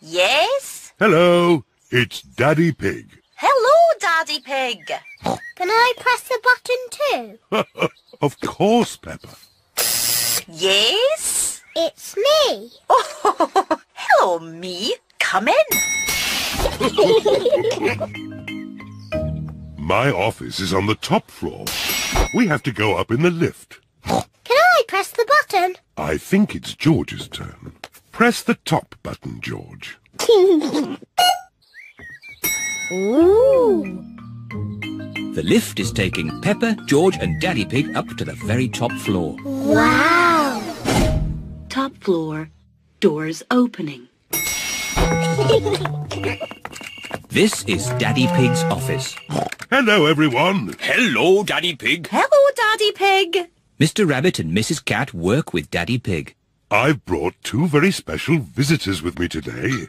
Yes? Hello, it's Daddy Pig. Hello, Daddy Pig. Can I press the button too? Of course, Peppa. Yes? It's me. Oh, hello, me. Come in. My office is on the top floor. We have to go up in the lift. Can I press the button? I think it's George's turn. Press the top button, George. Ooh. The lift is taking Peppa, George and Daddy Pig up to the very top floor. Wow. Top floor, doors opening. This is Daddy Pig's office. Hello, everyone. Hello, Daddy Pig. Hello, Daddy Pig. Mr. Rabbit and Mrs. Cat work with Daddy Pig. I've brought two very special visitors with me today.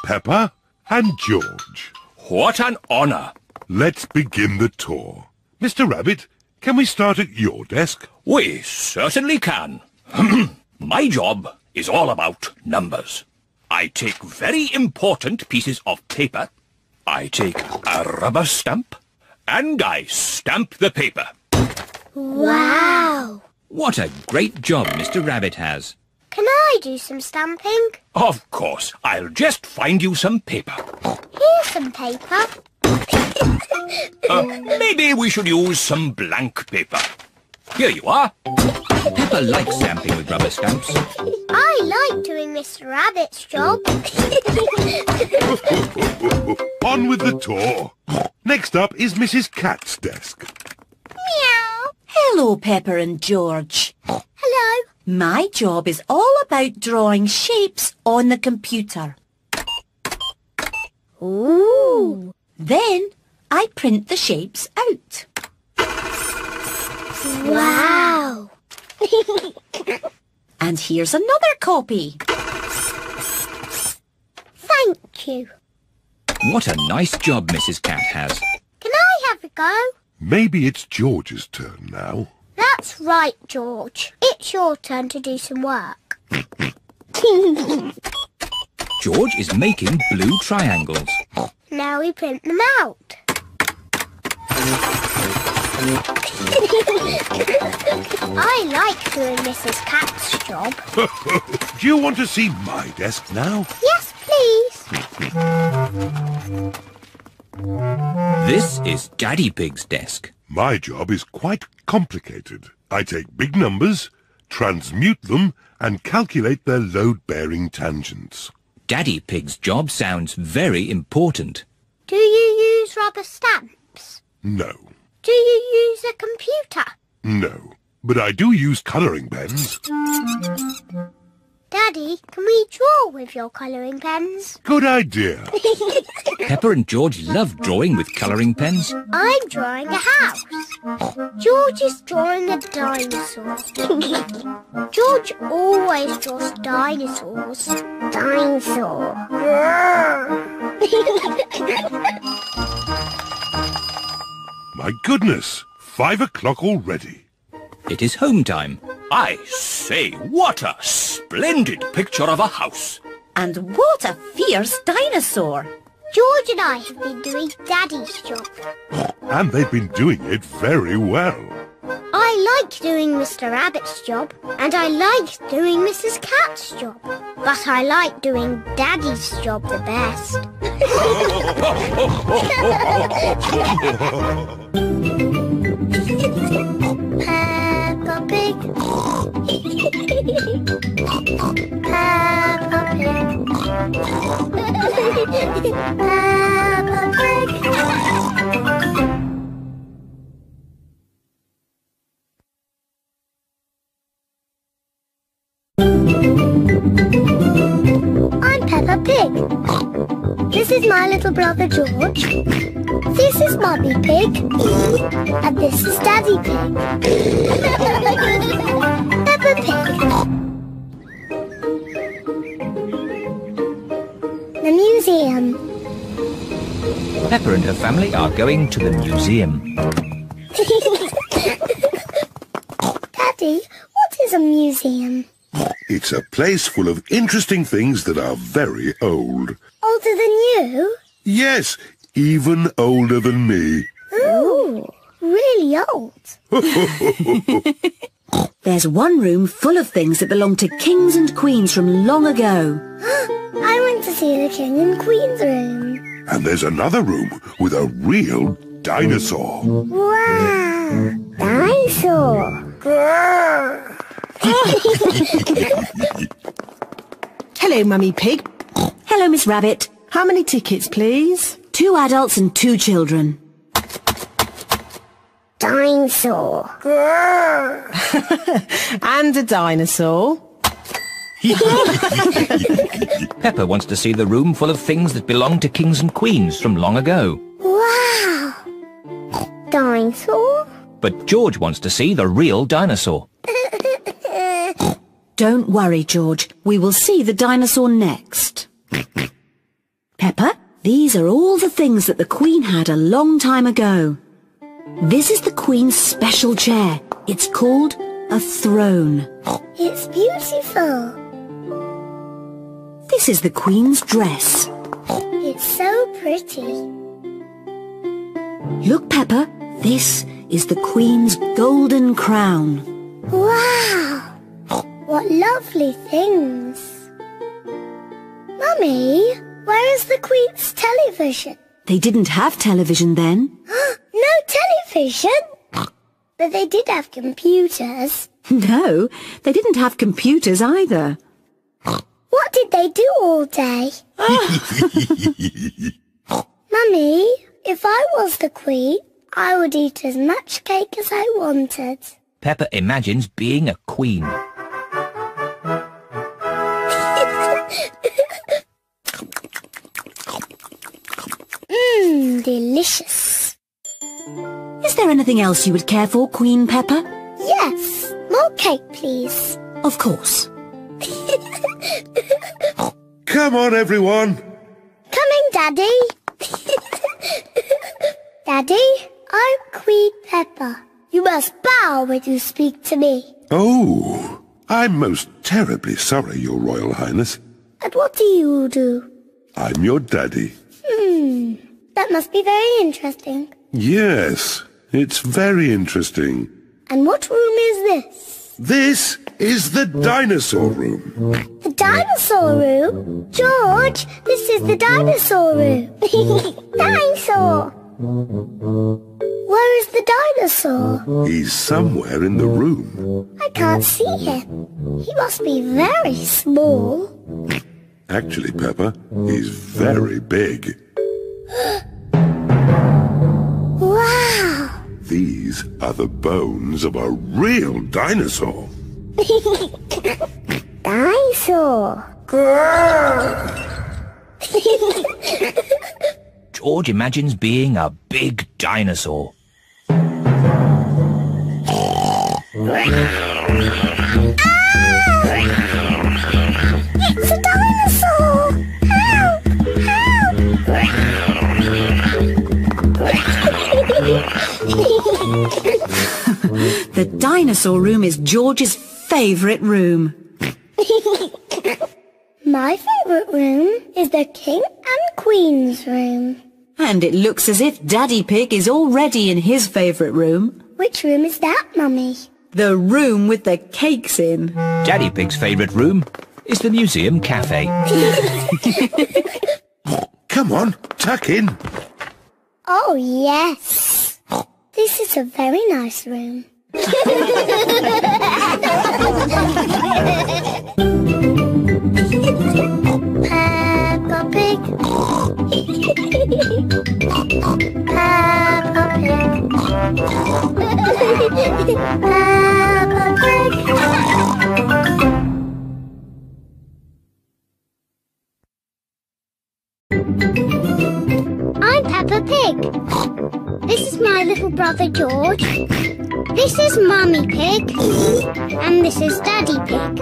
Peppa and George. What an honour. Let's begin the tour. Mr. Rabbit, can we start at your desk? We certainly can. My job is all about numbers. I take very important pieces of paper. I take a rubber stamp and I stamp the paper. Wow. What a great job Mr. Rabbit has. Can I do some stamping? Of course, I'll just find you some paper. Here's some paper. Maybe we should use some blank paper. Here you are. Peppa likes stamping with rubber stamps. I like doing Mr. Rabbit's job. On with the tour. Next up is Mrs. Cat's desk. Meow. Hello, Pepper and George. Hello. My job is all about drawing shapes on the computer. Ooh. Then I print the shapes out. Wow. And here's another copy. Thank you. What a nice job Mrs. Cat has. Can I have a go? Maybe it's George's turn now. That's right, George. It's your turn to do some work. George is making blue triangles. Now we print them out. I like doing Mrs. Cat's job. Do you want to see my desk now? Yes, please. This is Daddy Pig's desk. My job is quite complicated. I take big numbers, transmute them, and calculate their load-bearing tangents. Daddy Pig's job sounds very important. Do you use rubber stamps? No. Do you use a computer? No. But I do use colouring pens. Daddy, can we draw with your colouring pens? Good idea. Peppa and George love drawing with colouring pens. I'm drawing a house. George is drawing a dinosaur. George always draws dinosaurs. Dinosaur. My goodness, 5 o'clock already. It is home time. I say, what a splendid picture of a house. And what a fierce dinosaur. George and I have been doing Daddy's job. And they've been doing it very well. I like doing Mr. Rabbit's job, and I like doing Mrs. Cat's job. But I like doing Daddy's job the best. Peppa Pig. Peppa Pig. Peppa Pig. I'm Peppa Pig. This is my little brother George. This is Mummy Pig. And this is Daddy Pig. Peppa Pig. The museum. Peppa and her family are going to the museum. Daddy, what is a museum? It's It's a place full of interesting things that are very old. Older than you? Yes, even older than me. Ooh, really old. There's one room full of things that belong to kings and queens from long ago. I want to see the King and Queen's room. And there's another room with a real dinosaur. Wow! Dinosaur! Grrr. Hello, Mummy Pig. Hello, Miss Rabbit. How many tickets, please? 2 adults and 2 children. Dinosaur! Grrr. And a dinosaur. Peppa wants to see the room full of things that belong to kings and queens from long ago. Wow! Dinosaur? But George wants to see the real dinosaur. Don't worry, George. We will see the dinosaur next. Peppa, these are all the things that the Queen had a long time ago. This is the Queen's special chair. It's called a throne. It's beautiful. This is the Queen's dress. It's so pretty. Look, Peppa, this is the Queen's golden crown. Wow! What lovely things. Mummy, where is the Queen's television? They didn't have television then. No television? But they did have computers. No, they didn't have computers either. What did they do all day? Mummy, if I was the Queen, I would eat as much cake as I wanted. Peppa imagines being a queen. Delicious. Is there anything else you would care for, Queen Peppa? Yes, more cake, please. Of course. Come on, everyone. Coming, Daddy. Daddy, I'm Queen Peppa. You must bow when you speak to me. Oh, I'm most terribly sorry, Your Royal Highness. And what do you do? I'm your daddy. That must be very interesting. Yes, it's very interesting. And what room is this? This is the dinosaur room. The dinosaur room? George, this is the dinosaur room. Dinosaur! Where is the dinosaur? He's somewhere in the room. I can't see him. He must be very small. Actually, Peppa, he's very big. Wow! These are the bones of a real dinosaur. Dinosaur! George imagines being a big dinosaur. It's a dinosaur! Help! The dinosaur room is George's favourite room. My favourite room is the King and Queen's room. And it looks as if Daddy Pig is already in his favourite room. Which room is that, Mummy? The room with the cakes in. Daddy Pig's favourite room is the museum cafe. Come on, tuck in. Oh, yes. This is a very nice room. Peppa Pig. Peppa Pig. Peppa Pig. I'm Peppa Pig. This is my little brother George. This is Mummy Pig. And this is Daddy Pig.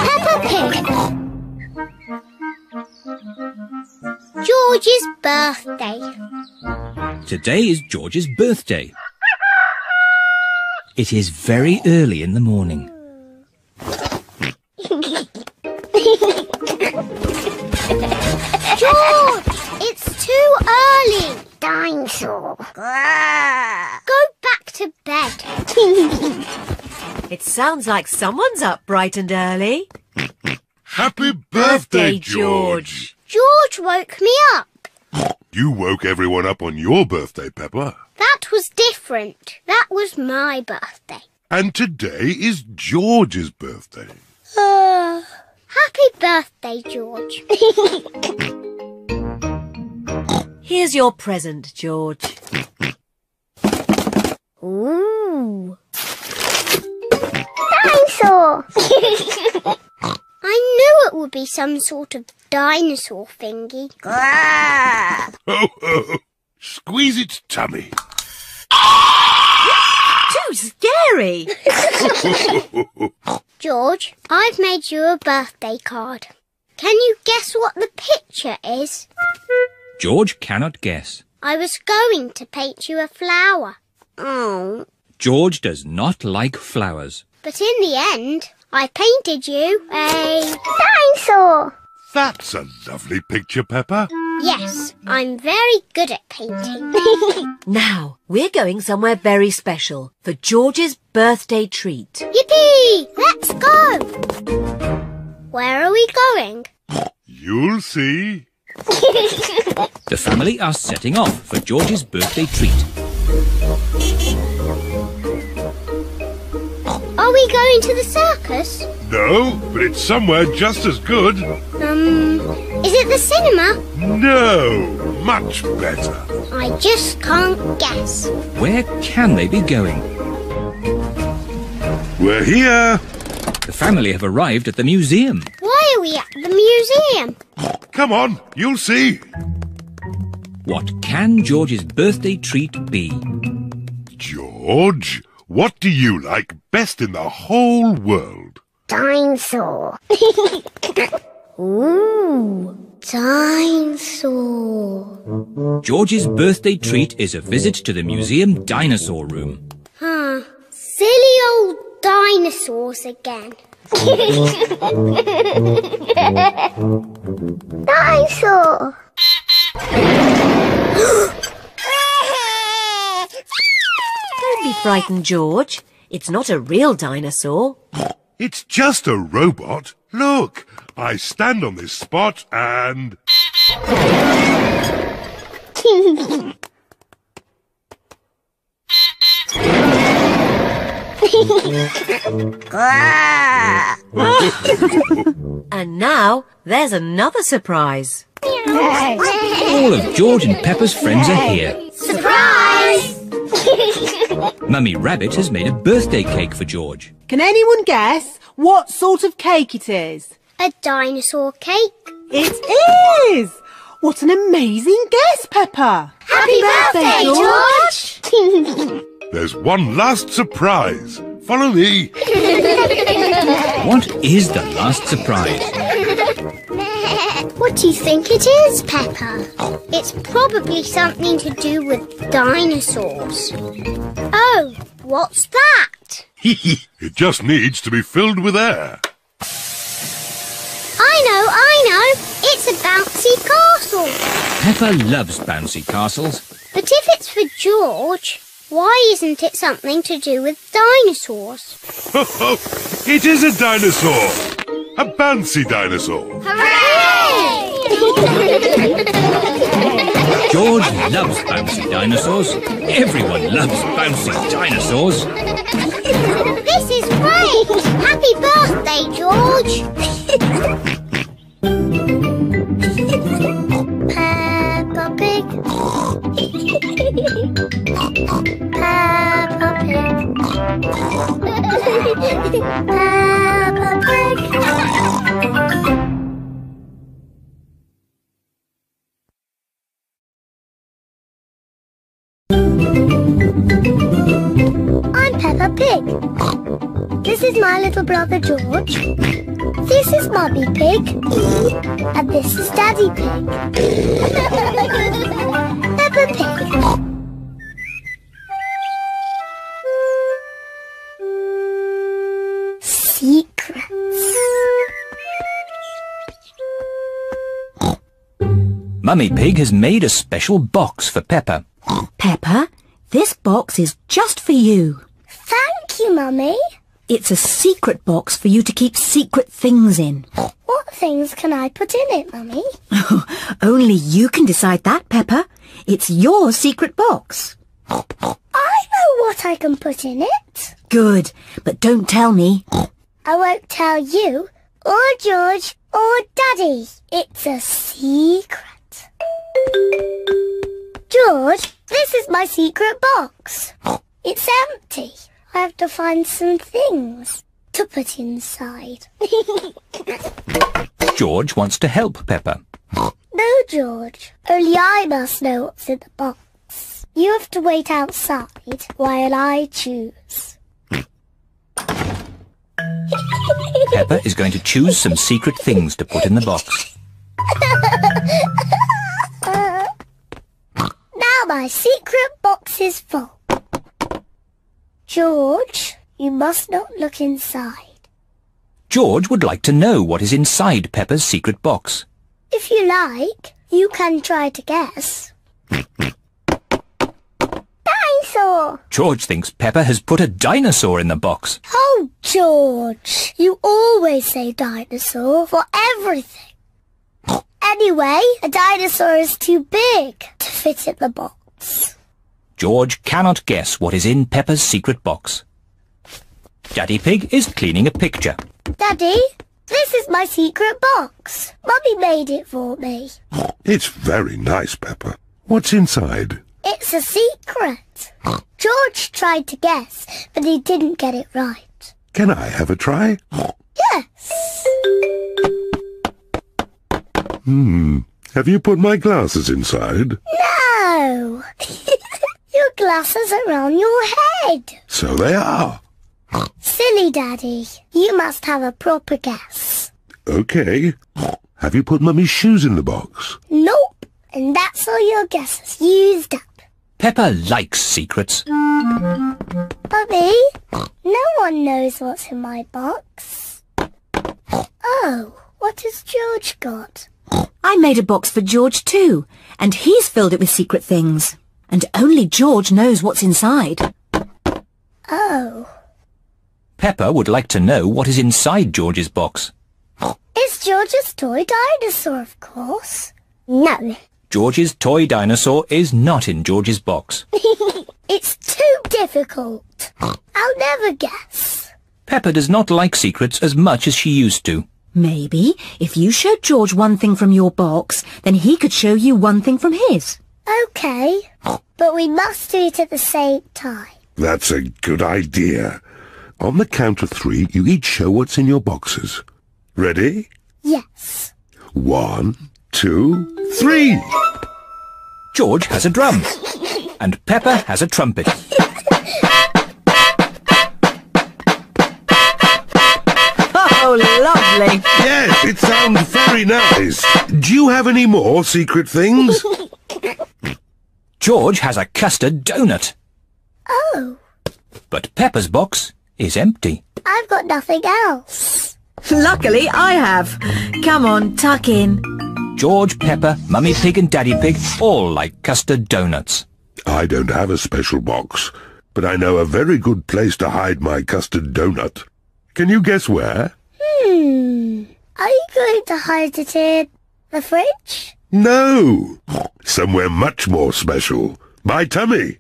Peppa Pig. George's birthday. Today is George's birthday. It is very early in the morning. Sounds like someone's up bright and early. Happy birthday, George! George woke me up. You woke everyone up on your birthday, Peppa. That was different. That was my birthday. And today is George's birthday. Happy birthday, George. Here's your present, George. Ooh. Dinosaur! I knew it would be some sort of dinosaur thingy. Ho, ho! Squeeze its tummy. Too scary! George, I've made you a birthday card. Can you guess what the picture is? George cannot guess. I was going to paint you a flower. Oh. George does not like flowers. But in the end, I painted you a dinosaur. That's a lovely picture, Peppa. Yes, I'm very good at painting. Now, we're going somewhere very special for George's birthday treat. Yippee! Let's go! Where are we going? You'll see. The family are setting off for George's birthday treat. Are we going to the circus? No, but it's somewhere just as good. Is it the cinema? No, much better. I just can't guess. Where can they be going? We're here. The family have arrived at the museum. Why are we at the museum? Come on, you'll see. What can George's birthday treat be? George, what do you like best in the whole world? Dinosaur. Ooh, dinosaur. George's birthday treat is a visit to the museum dinosaur room. Silly old dinosaurs again. Dinosaur. Don't be frightened, George. It's not a real dinosaur. It's just a robot. Look, I stand on this spot and... And now, there's another surprise. All of George and Peppa's friends are here. Surprise! Mummy Rabbit has made a birthday cake for George. Can anyone guess what sort of cake it is? A dinosaur cake. It is! What an amazing guess, Peppa! Happy birthday, George! There's one last surprise. Follow me. What is the last surprise? What do you think it is, Peppa? It's probably something to do with dinosaurs. Oh, what's that? It just needs to be filled with air. I know. It's a bouncy castle. Peppa loves bouncy castles. But if it's for George, why isn't it something to do with dinosaurs? It is a dinosaur. A bouncy dinosaur. Hooray! George loves bouncy dinosaurs. Everyone loves bouncy dinosaurs. This is great! Happy birthday, George! Peppa Pig. Peppa Pig. Peppa Pig. I'm Peppa Pig. This is my little brother George. This is Mummy Pig. And this is Daddy Pig. Peppa Pig. Secrets. Mummy Pig has made a special box for Peppa. Peppa, this box is just for you. Thank you, Mummy. It's a secret box for you to keep secret things in. What things can I put in it, Mummy? Only you can decide that, Peppa. It's your secret box. I know what I can put in it. Good, but don't tell me. I won't tell you, or George, or Daddy. It's a secret. George, this is my secret box. It's empty. I have to find some things to put inside. George wants to help Peppa. No, George. Only I must know what's in the box. You have to wait outside while I choose. Peppa is going to choose some secret things to put in the box. Now my secret box is full. George, you must not look inside. George would like to know what is inside Peppa's secret box. If you like, you can try to guess. Dinosaur! George thinks Peppa has put a dinosaur in the box. Oh, George, you always say dinosaur for everything. Anyway, a dinosaur is too big to fit in the box. George cannot guess what is in Peppa's secret box. Daddy Pig is cleaning a picture. Daddy, this is my secret box. Mummy made it for me. It's very nice, Peppa. What's inside? It's a secret. George tried to guess, but he didn't get it right. Can I have a try? Yes. Have you put my glasses inside? No. Your glasses are on your head. So they are. Silly Daddy. You must have a proper guess. Okay. Have you put Mummy's shoes in the box? Nope. And that's all your guesses used up. Peppa likes secrets. Mummy, no one knows what's in my box. Oh, what has George got? I made a box for George too, and he's filled it with secret things. And only George knows what's inside. Oh. Peppa would like to know what is inside George's box. It's George's toy dinosaur, of course. No. George's toy dinosaur is not in George's box. It's too difficult. I'll never guess. Peppa does not like secrets as much as she used to. Maybe if you showed George one thing from your box, then he could show you one thing from his. OK, but we must do it at the same time. That's a good idea. On the count of 3, you each show what's in your boxes. Ready? Yes. 1, 2, 3. George has a drum, and Peppa has a trumpet. Oh, lovely. Yes, it sounds very nice. Do you have any more secret things? George has a custard donut. Oh. But Peppa's box is empty. I've got nothing else. Luckily, I have. Come on, tuck in. George, Peppa, Mummy Pig and Daddy Pig all like custard donuts. I don't have a special box, but I know a very good place to hide my custard donut. Can you guess where? Are you going to hide it in the fridge? No! Somewhere much more special. My tummy.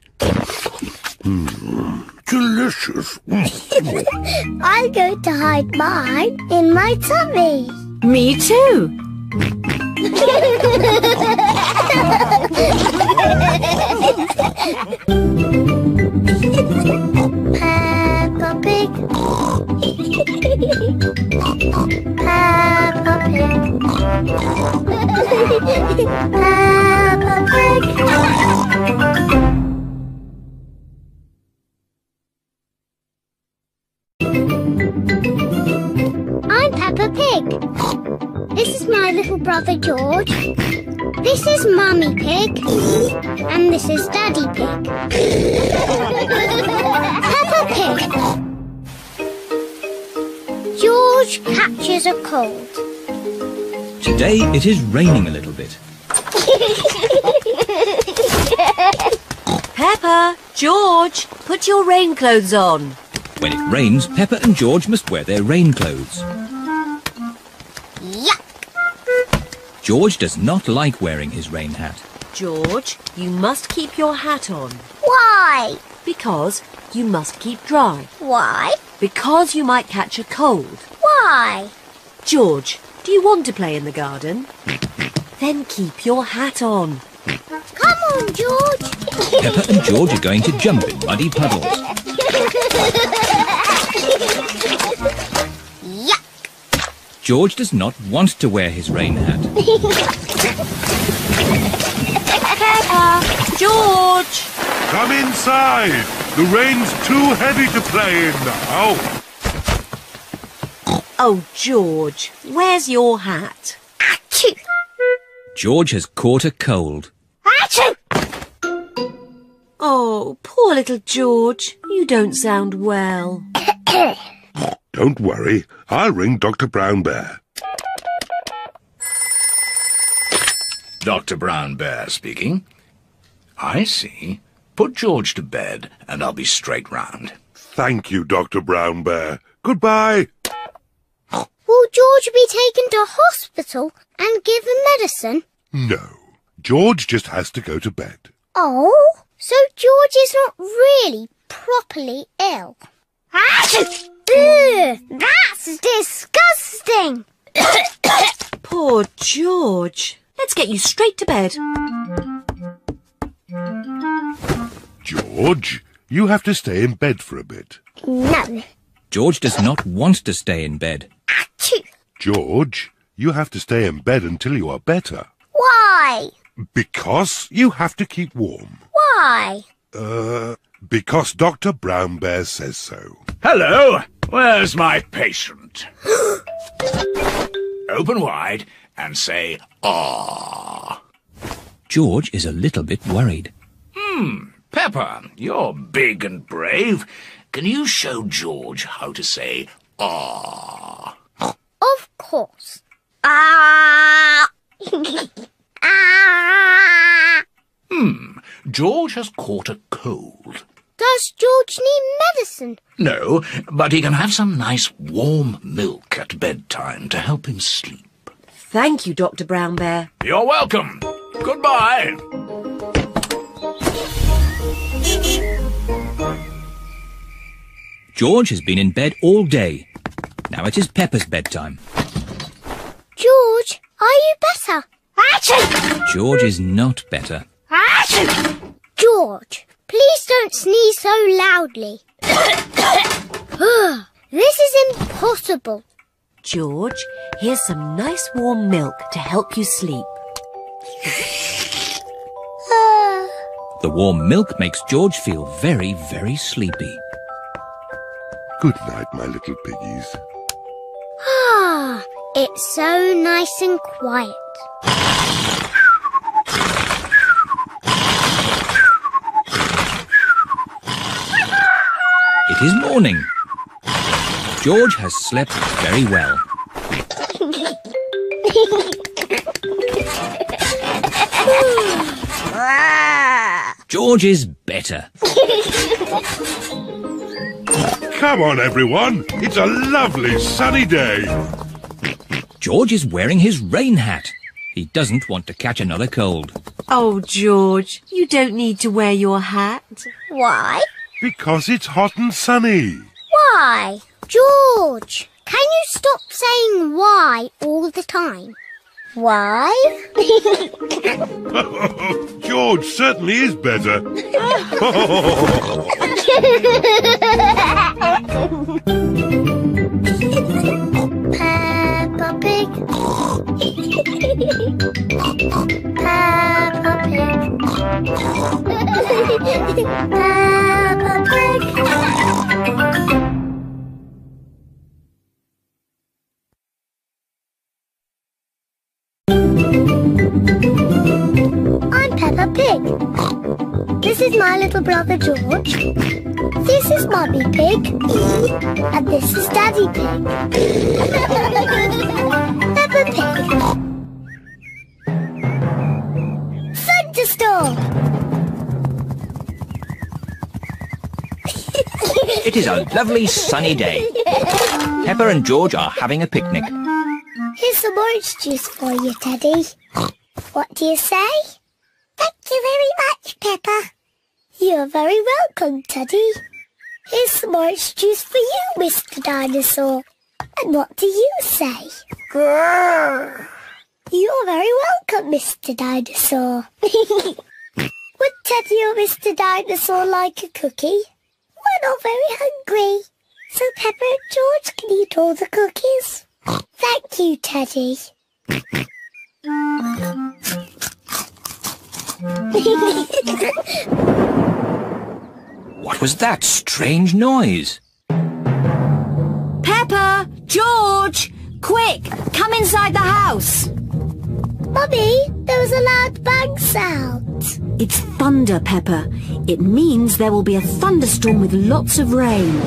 Delicious. I'm going to hide mine in my tummy. Me too. Peppa Pig. Peppa Pig. Peppa Pig. I'm Peppa Pig. This is my little brother George. This is Mummy Pig. And this is Daddy Pig. Peppa Pig. George catches a cold. Today it is raining a little bit. Peppa, George, put your rain clothes on. When it rains, Peppa and George must wear their rain clothes. Yuck! George does not like wearing his rain hat. George, you must keep your hat on. Why? Because you must keep dry. Why? Because you might catch a cold. Why? George, do you want to play in the garden? Then keep your hat on. Come on, George. Peppa and George are going to jump in muddy puddles. Yuck! George does not want to wear his rain hat. Peppa! George! Come inside. The rain's too heavy to play in now. Oh, George, where's your hat? Achoo! George has caught a cold. Achoo! Oh, poor little George. You don't sound well. Don't worry. I'll ring Dr. Brown Bear. Dr. Brown Bear speaking. I see. Put George to bed and I'll be straight round. Thank you, Dr. Brown Bear. Goodbye. Will George be taken to hospital and given medicine? No. George just has to go to bed. Oh, so George is not really properly ill. Achoo! Ugh, that's disgusting. Poor George. Let's get you straight to bed. George, you have to stay in bed for a bit. No. George does not want to stay in bed. Achoo! George, you have to stay in bed until you are better. Why? Because you have to keep warm. Why? Because Dr. Brown Bear says so. Hello, where's my patient? Open wide and say, "Ah." George is a little bit worried. Peppa, you're big and brave. Can you show George how to say, "Ah"? Of course. Ah! Ah! George has caught a cold. Does George need medicine? No, but he can have some nice warm milk at bedtime to help him sleep. Thank you, Dr. Brown Bear. You're welcome. Goodbye. George has been in bed all day. Now it is Peppa's bedtime. George, are you better? Achoo! George is not better. Achoo! George, please don't sneeze so loudly. This is impossible. George, here's some nice warm milk to help you sleep. The warm milk makes George feel very, very sleepy. Good night, my little piggies. It's so nice and quiet. It is morning. George has slept very well. George is better. Come on, everyone. It's a lovely sunny day. George is wearing his rain hat. He doesn't want to catch another cold. Oh, George, you don't need to wear your hat. Why? Because it's hot and sunny. Why? George, can you stop saying why all the time? Why? George certainly is better. Peppa Pig. Peppa Pig. Peppa Pig. I'm Peppa Pig. This is my little brother George. This is Mummy Pig. And this is Daddy Pig. Peppa Pig. Thunderstorm. It It is a lovely sunny day. Peppa and George are having a picnic. Here's some orange juice for you, Teddy. What do you say? Thank you very much, Peppa. You're very welcome, Teddy. Here's some orange juice for you, Mr. Dinosaur. And what do you say? Grrr. You're very welcome, Mr. Dinosaur. Would Teddy or Mr. Dinosaur like a cookie? We're not very hungry, so Peppa and George can eat all the cookies. Thank you, Teddy. What was that strange noise? Peppa! George! Quick! Come inside the house! Mummy, there was a loud bang sound. It's thunder, Peppa. It means there will be a thunderstorm with lots of rain.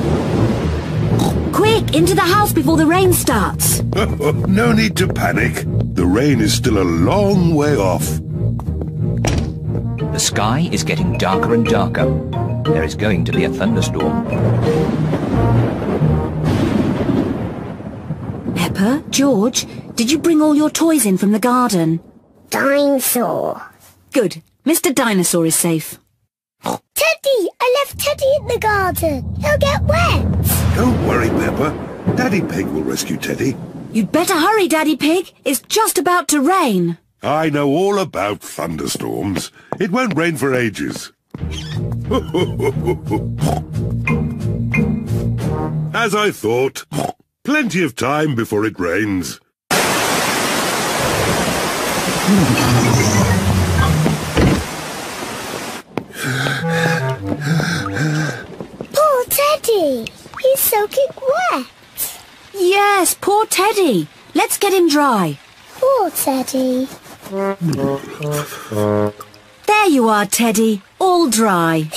Quick! Into the house before the rain starts. No need to panic. The rain is still a long way off. The sky is getting darker and darker. There is going to be a thunderstorm. Peppa, George, did you bring all your toys in from the garden? Dinosaur. Good. Mr. Dinosaur is safe. Teddy! I left Teddy in the garden. He'll get wet. Don't worry, Peppa. Daddy Pig will rescue Teddy. You'd better hurry, Daddy Pig. It's just about to rain. I know all about thunderstorms. It won't rain for ages. As I thought. Plenty of time before it rains. Poor Teddy. He's soaking wet. Yes, poor Teddy. Let's get him dry. Poor Teddy. There you are, Teddy. All dry.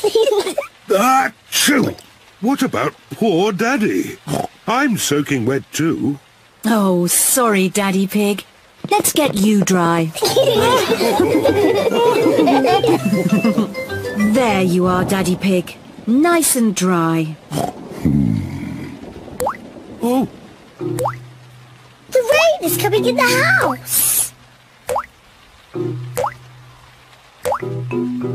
Achoo! What about poor Daddy? I'm soaking wet too. Oh, sorry, Daddy Pig. Let's get you dry. There you are, Daddy Pig. Nice and dry. Oh, The rain is coming in the house.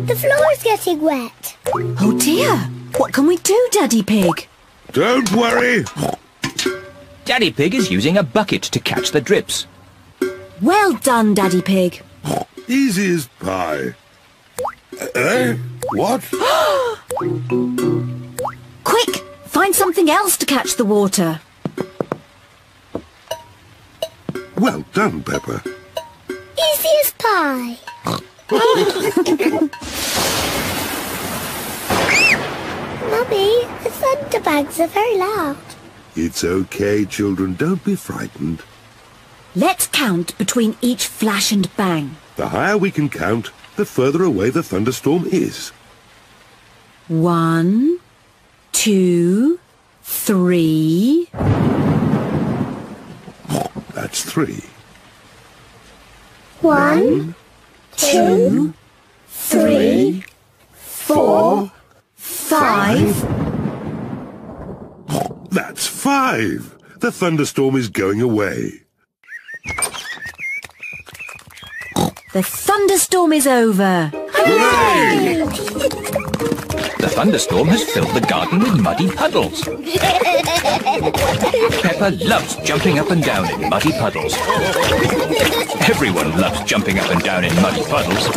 The floor is getting wet. Oh dear. What can we do, Daddy Pig? don't worry. Daddy Pig is using a bucket to catch the drips. Well done, Daddy Pig. Easy as pie. What? Quick, find something else to catch the water. Well done, Peppa. Easy as pie. Mummy, the thunderbangs are very loud. It's okay, children. Don't be frightened. Let's count between each flash and bang. The higher we can count, the further away the thunderstorm is. 1, 2, 3. That's 3. 1, 2, 3, 4, 5. That's 5. The thunderstorm is going away. The thunderstorm is over. Hooray! The thunderstorm has filled the garden with muddy puddles. Peppa loves jumping up and down in muddy puddles. Everyone loves jumping up and down in muddy puddles.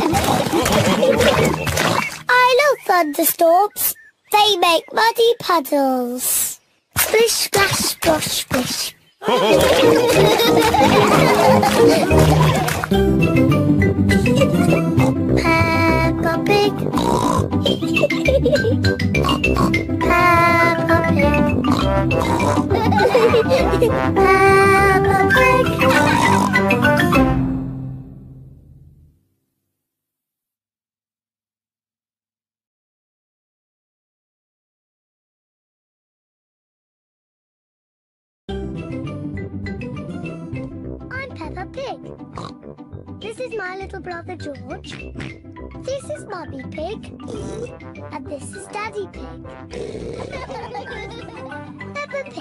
I love thunderstorms. They make muddy puddles. Splish, splash, splosh, splish. Peppa Pig. Peppa Pig. Peppa Pig. I'm Peppa Pig. This is my little brother George. This is Mummy Pig. And this is Daddy Pig. Peppa Pig.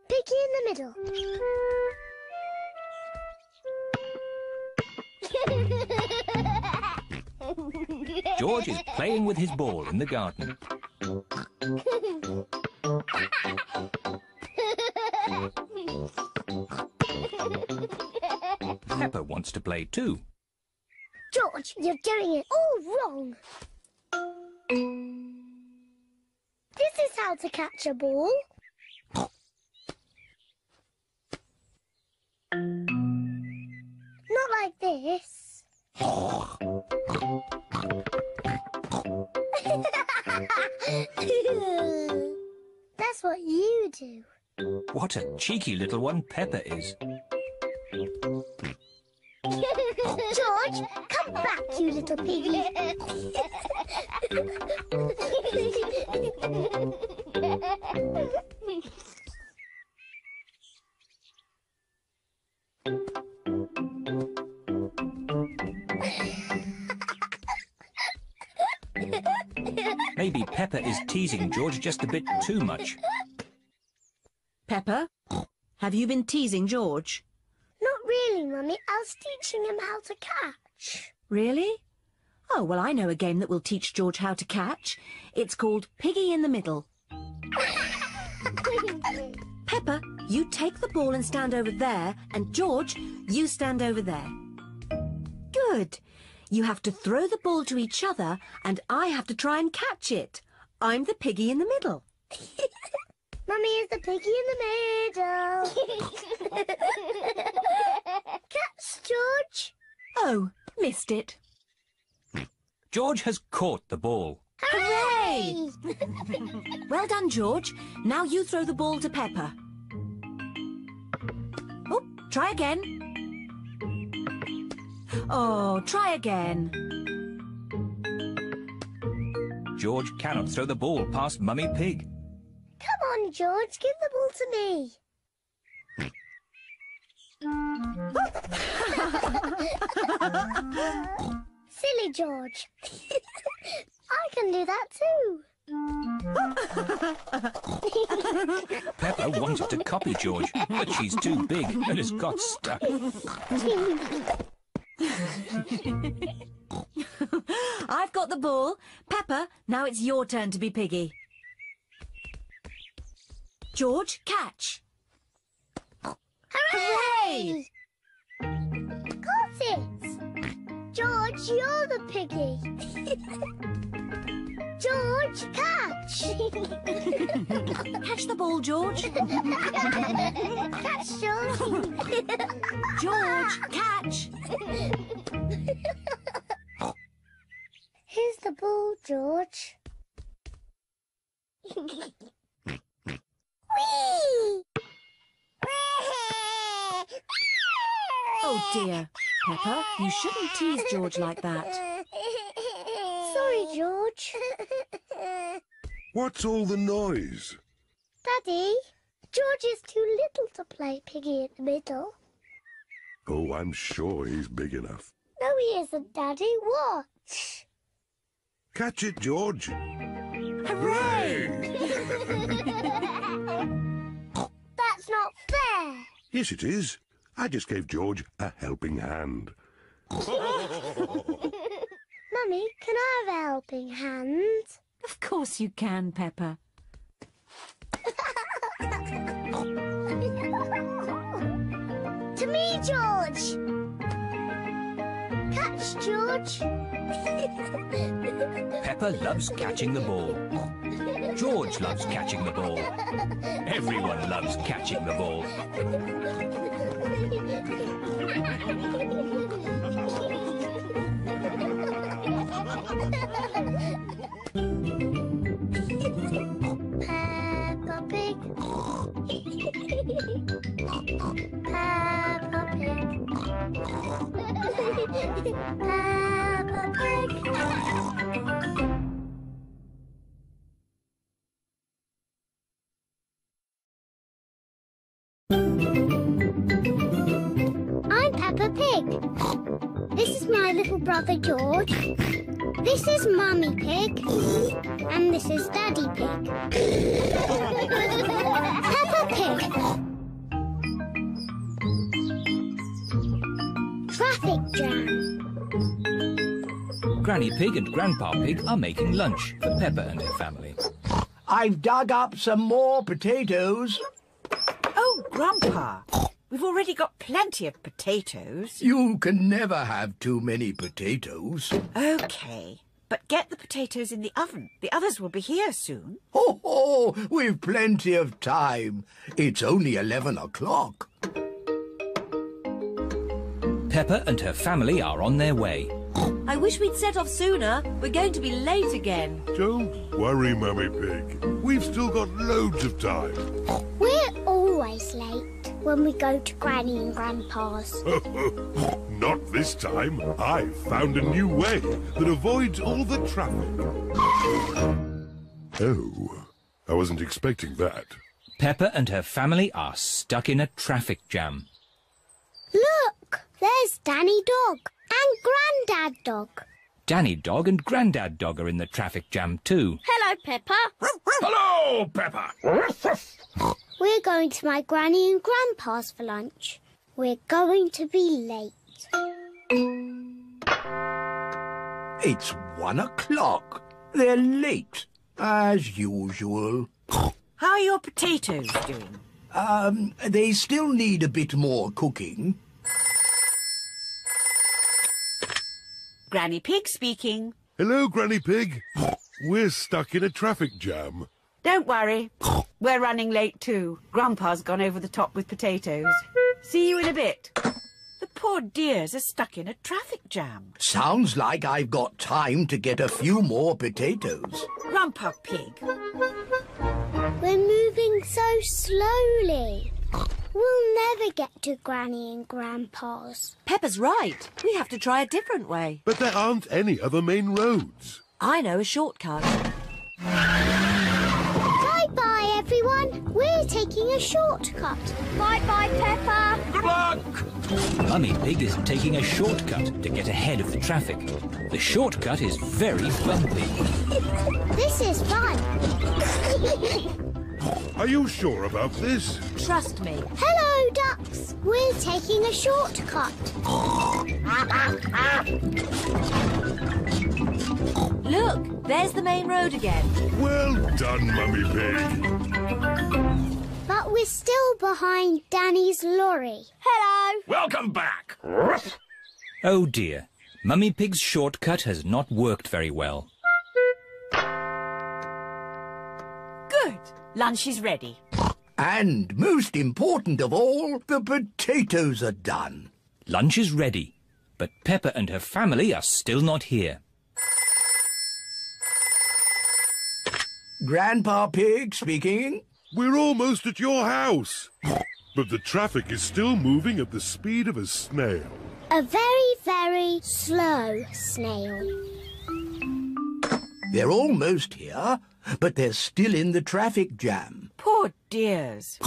Piggy in the middle. George is playing with his ball in the garden. Peppa wants to play too. George, you're doing it all wrong. This is how to catch a ball. Not like this. That's what you do. What a cheeky little one Peppa is. George, come back, you little piggy. Maybe Peppa is teasing George just a bit too much. Peppa, have you been teasing George? Not really, Mummy. I was teaching him how to catch. Really? Oh, well, I know a game that will teach George how to catch. It's called Piggy in the Middle. Peppa, you take the ball and stand over there, and George, you stand over there. Good. You have to throw the ball to each other, and I have to try and catch it. I'm the piggy in the middle. Mummy is the piggy in the middle. Catch, George. Oh, missed it. George has caught the ball. Hooray! Well done, George. Now you throw the ball to Peppa. Oh, try again. Oh, try again. George cannot throw the ball past Mummy Pig. Come on, George. Give the ball to me. Silly George. I can do that too. Peppa wanted to copy George, but she's too big and has got stuck. I've got the ball. Peppa, now it's your turn to be piggy. George, catch. Hooray! Got it. George, you're the piggy. George, catch. Catch the ball, George. Catch, George. George, catch. Here's the ball, George. Whee! Oh dear. Peppa, you shouldn't tease George like that. Sorry, George. What's all the noise? Daddy, George is too little to play piggy in the middle. Oh, I'm sure he's big enough. No, he isn't, Daddy. Watch. Catch it, George. Hooray! That's not fair. Yes, it is. I just gave George a helping hand. Mummy, can I have a helping hand? Of course you can, Peppa. To me, George. Catch, George. Peppa loves catching the ball. George loves catching the ball. Everyone loves catching the ball. Peppa Pig. Peppa Pig. Peppa Pig. little brother George. This is Mummy Pig. And this is Daddy Pig. Peppa Pig. Traffic jam. Granny Pig and Grandpa Pig are making lunch for Peppa and her family. I've dug up some more potatoes. Oh, Grandpa, we've already got plenty of potatoes. You can never have too many potatoes. OK, but get the potatoes in the oven. The others will be here soon. Ho, we've plenty of time. It's only 11 o'clock. Peppa and her family are on their way. I wish we'd set off sooner. We're going to be late again. Don't worry, Mummy Pig. We've still got loads of time. We're always late when we go to Granny and Grandpa's. Not this time. I've found a new way that avoids all the traffic. Oh, I wasn't expecting that. Peppa and her family are stuck in a traffic jam. Look, there's Danny Dog and Grandad Dog. Danny Dog and Grandad Dog are in the traffic jam too. Hello, Peppa. Hello, Peppa. We're going to my Granny and Grandpa's for lunch. We're going to be late. It's 1 o'clock. They're late, as usual. How are your potatoes doing? They still need a bit more cooking. Granny Pig speaking. Hello, Granny Pig. We're stuck in a traffic jam. Don't worry. We're running late too. Grandpa's gone over the top with potatoes. See you in a bit. The poor dears are stuck in a traffic jam. Sounds like I've got time to get a few more potatoes. Grandpa Pig. We're moving so slowly. We'll never get to Granny and Grandpa's. Peppa's right. We have to try a different way. But there aren't any other main roads. I know a shortcut. Bye-bye, everyone. We're taking a shortcut. Bye-bye, Peppa. Good luck! Mummy Pig is taking a shortcut to get ahead of the traffic. The shortcut is very bumpy. This is fun. Are you sure about this? Trust me. Hello, ducks. We're taking a shortcut. Look, there's the main road again. Well done, Mummy Pig. But we're still behind Danny's lorry. Hello. Welcome back. Oh dear, Mummy Pig's shortcut has not worked very well. Good. Lunch is ready. And most important of all, the potatoes are done. Lunch is ready, but Peppa and her family are still not here. Grandpa Pig speaking. We're almost at your house. But the traffic is still moving at the speed of a snail. A very, very slow snail. They're almost here, but they're still in the traffic jam. Poor dears.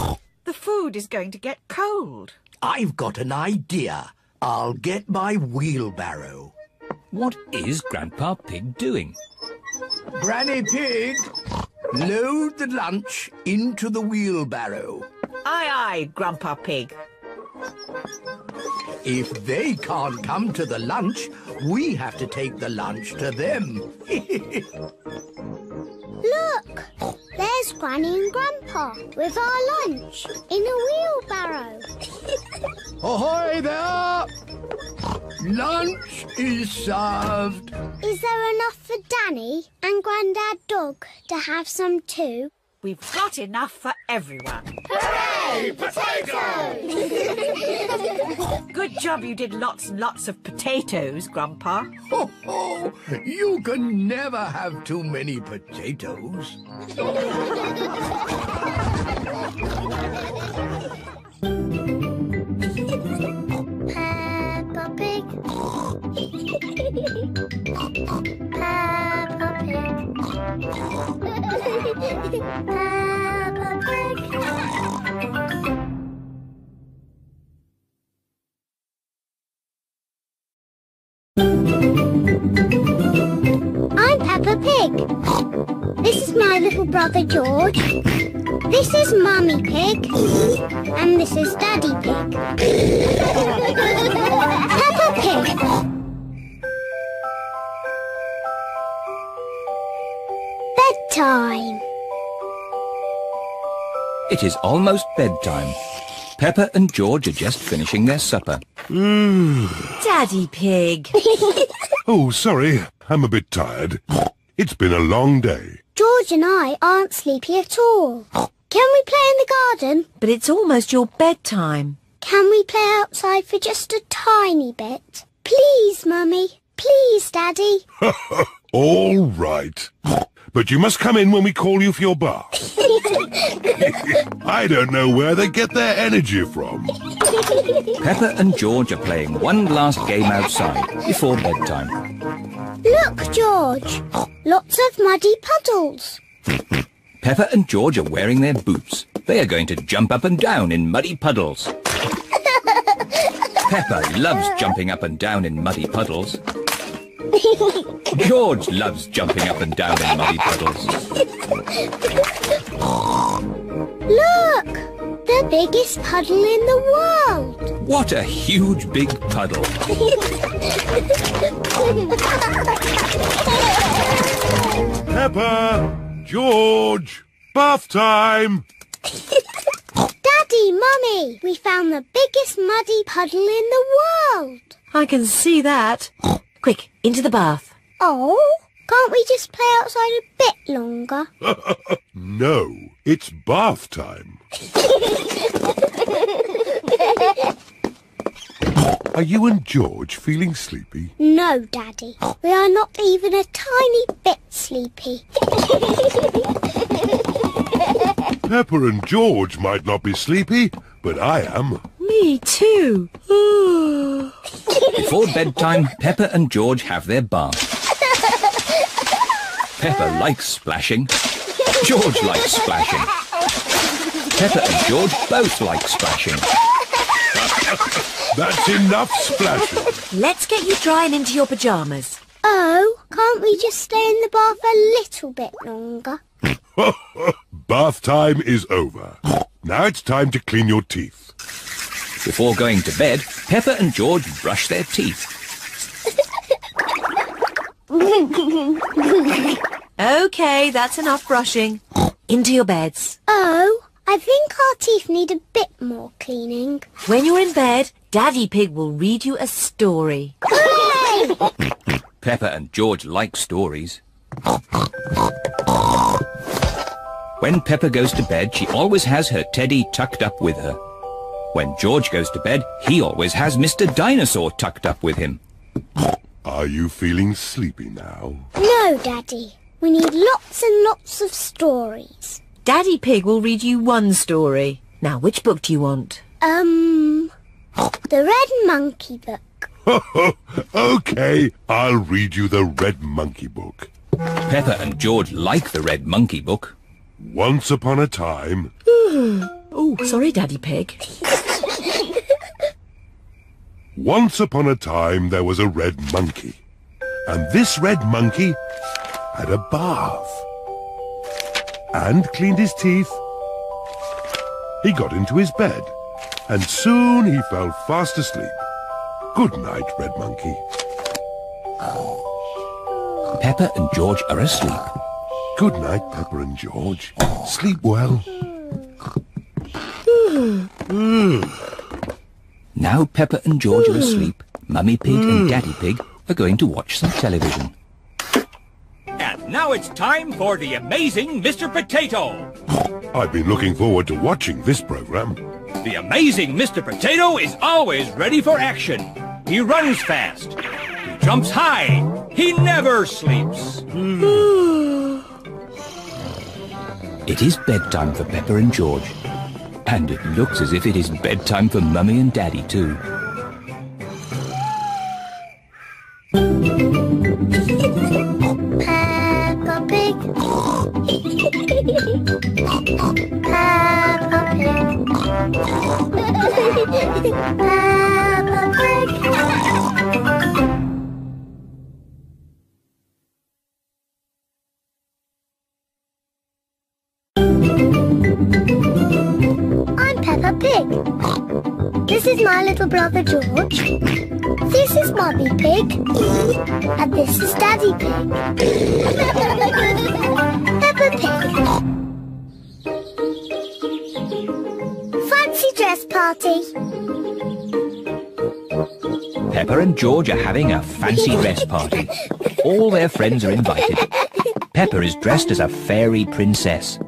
The food is going to get cold. I've got an idea. I'll get my wheelbarrow. What is Grandpa Pig doing? Granny Pig, load the lunch into the wheelbarrow. Aye, aye, Grandpa Pig. If they can't come to the lunch, we have to take the lunch to them. Look, there's Granny and Grandpa with our lunch in a wheelbarrow. Ahoy there! Lunch is served. Is there enough for Danny and Grandad Dog to have some too? We've got enough for everyone. Hooray! Potatoes! Good job you did lots and lots of potatoes, Grandpa. Ho, ho! You can never have too many potatoes. Peppa Pig. Peppa Pig. Peppa Pig. is my little brother George. This is Mummy Pig. And this is Daddy Pig. Peppa Pig. Bedtime. It is almost bedtime. Peppa and George are just finishing their supper. Daddy Pig. Oh, sorry. I'm a bit tired. It's been a long day. George and I aren't sleepy at all. Can we play in the garden? But it's almost your bedtime. Can we play outside for just a tiny bit? Please, Mummy. Please, Daddy. All right. But you must come in when we call you for your bath. I don't know where they get their energy from. Peppa and George are playing one last game outside before bedtime. Look, George. Lots of muddy puddles. Peppa and George are wearing their boots. They are going to jump up and down in muddy puddles. Peppa loves jumping up and down in muddy puddles. George loves jumping up and down in muddy puddles. Look! The biggest puddle in the world. What a huge big puddle. Peppa! George! Bath time! Daddy, Mummy, we found the biggest muddy puddle in the world. I can see that. Quick, into the bath. Oh, can't we just play outside a bit longer? No, it's bath time. Are you and George feeling sleepy? No, Daddy. We are not even a tiny bit sleepy. Peppa and George might not be sleepy, but I am. Me too. Before bedtime, Peppa and George have their bath. Peppa likes splashing. George likes splashing. Peppa and George both like splashing. That's enough splashing. Let's get you dry and into your pyjamas. Oh, can't we just stay in the bath a little bit longer? Bath time is over. Now it's time to clean your teeth. Before going to bed, Peppa and George brush their teeth. OK, that's enough brushing. Into your beds. Oh, I think our teeth need a bit more cleaning. When you're in bed, Daddy Pig will read you a story. Hooray! Peppa and George like stories. When Peppa goes to bed, she always has her teddy tucked up with her. When George goes to bed, he always has Mr. Dinosaur tucked up with him. Are you feeling sleepy now? No, Daddy. We need lots and lots of stories. Daddy Pig will read you one story. Now, which book do you want? The Red Monkey book. OK, I'll read you the Red Monkey book. Peppa and George like the Red Monkey book. Once upon a time... Oh, sorry, Daddy Pig. Once upon a time there was a red monkey. And this red monkey had a bath. And cleaned his teeth. He got into his bed. And soon he fell fast asleep. Good night, Red Monkey. Peppa and George are asleep. Good night, Peppa and George. Sleep well. Now Peppa and George are asleep, Mummy Pig and Daddy Pig are going to watch some television. And now it's time for the amazing Mr. Potato. I've been looking forward to watching this program. The amazing Mr. Potato is always ready for action. He runs fast. He jumps high. He never sleeps. It is bedtime for Peppa and George. And it looks as if it is bedtime for Mummy and Daddy too. Peppa Pig. Peppa Pig. Peppa Pig. I'm Peppa Pig. This is my little brother George. This is Mummy Pig. And this is Daddy Pig. Peppa Pig. Fancy dress party. Peppa and George are having a fancy dress party. All their friends are invited. Peppa is dressed as a fairy princess.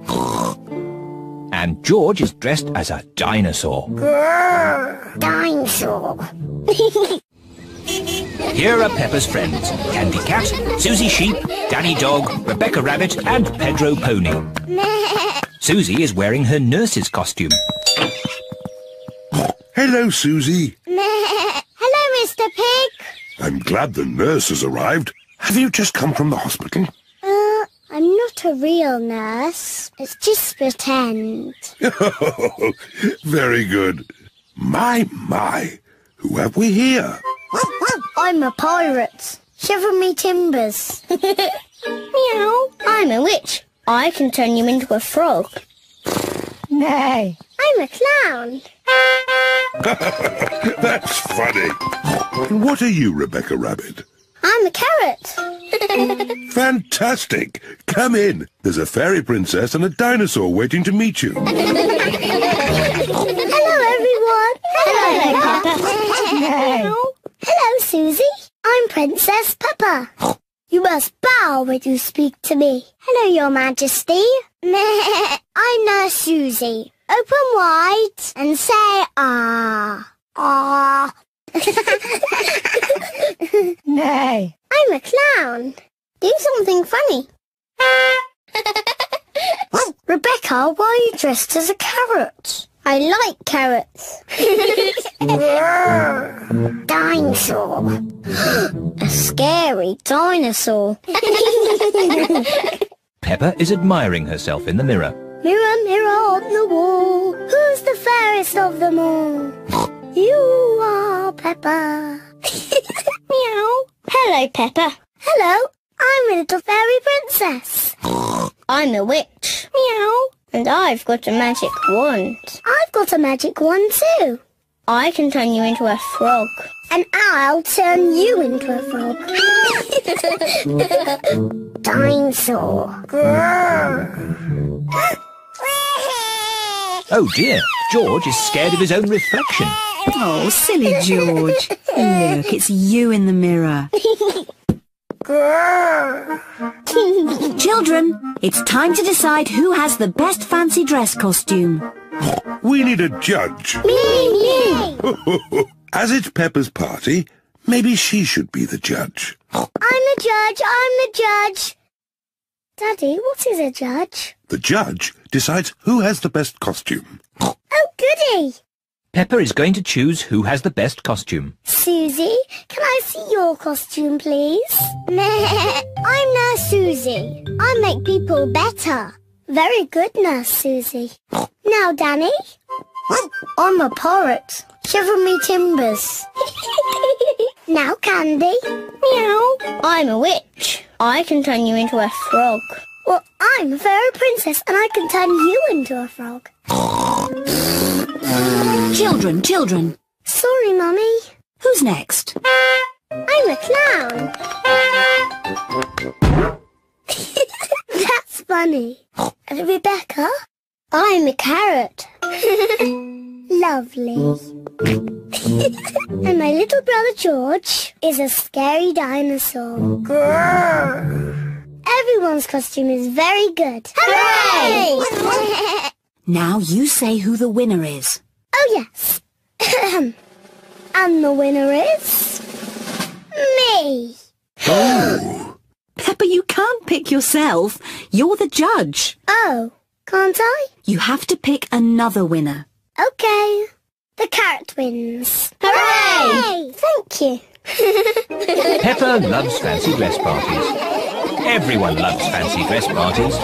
And George is dressed as a dinosaur. Grrr, dinosaur. Here are Peppa's friends: Candy Cat, Susie Sheep, Danny Dog, Rebecca Rabbit and Pedro Pony. Susie is wearing her nurse's costume. Hello, Susie. Hello, Mr. Pig. I'm glad the nurse has arrived. Have you just come from the hospital? I'm not a real nurse. It's just pretend. Very good. My. Who have we here? I'm a pirate. Shiver me timbers. Meow. I'm a witch. I can turn you into a frog. Nay. I'm a clown. That's funny. What are you, Rebecca Rabbit? I'm a carrot. Fantastic. Come in. There's a fairy princess and a dinosaur waiting to meet you. Hello, everyone. Hello, Peppa. Hello, Susie. I'm Princess Peppa. You must bow when you speak to me. Hello, Your Majesty. I'm Nurse Susie. Open wide and say ah. Ah. Nay. I'm a clown. Do something funny. Rebecca, why are you dressed as a carrot? I like carrots. Dinosaur. A scary dinosaur. Peppa is admiring herself in the mirror. Mirror, mirror on the wall, who's the fairest of them all? You are Peppa. Meow. Hello, Peppa. Hello. I'm a little fairy princess. I'm a witch. Meow. And I've got a magic wand. I've got a magic wand too. I can turn you into a frog. And I'll turn you into a frog. Dinosaur. Oh dear, George is scared of his own reflection. Oh, silly George. Look, it's you in the mirror. Children, it's time to decide who has the best fancy dress costume. We need a judge. Me. As it's Peppa's party, maybe she should be the judge. I'm the judge. Daddy, what is a judge? The judge decides who has the best costume. Oh, goody. Peppa is going to choose who has the best costume. Susie, can I see your costume, please? I'm Nurse Susie. I make people better. Very good, Nurse Susie. Now, Danny. I'm a parrot. Shiver me timbers. Now, Candy. Meow. I'm a witch. I can turn you into a frog. Well, I'm a fairy princess and I can turn you into a frog. Children. Sorry, Mummy. Who's next? I'm a clown. That's funny. And Rebecca? I'm a carrot. Lovely. And my little brother George is a scary dinosaur. Grrr. Everyone's costume is very good. Hooray! Now you say who the winner is. Oh, yes. And the winner is... me. Oh! Peppa, you can't pick yourself. You're the judge. Oh, can't I? You have to pick another winner. Okay. The carrot wins. Hooray! Thank you. Peppa loves fancy dress parties. Everyone loves fancy dress parties.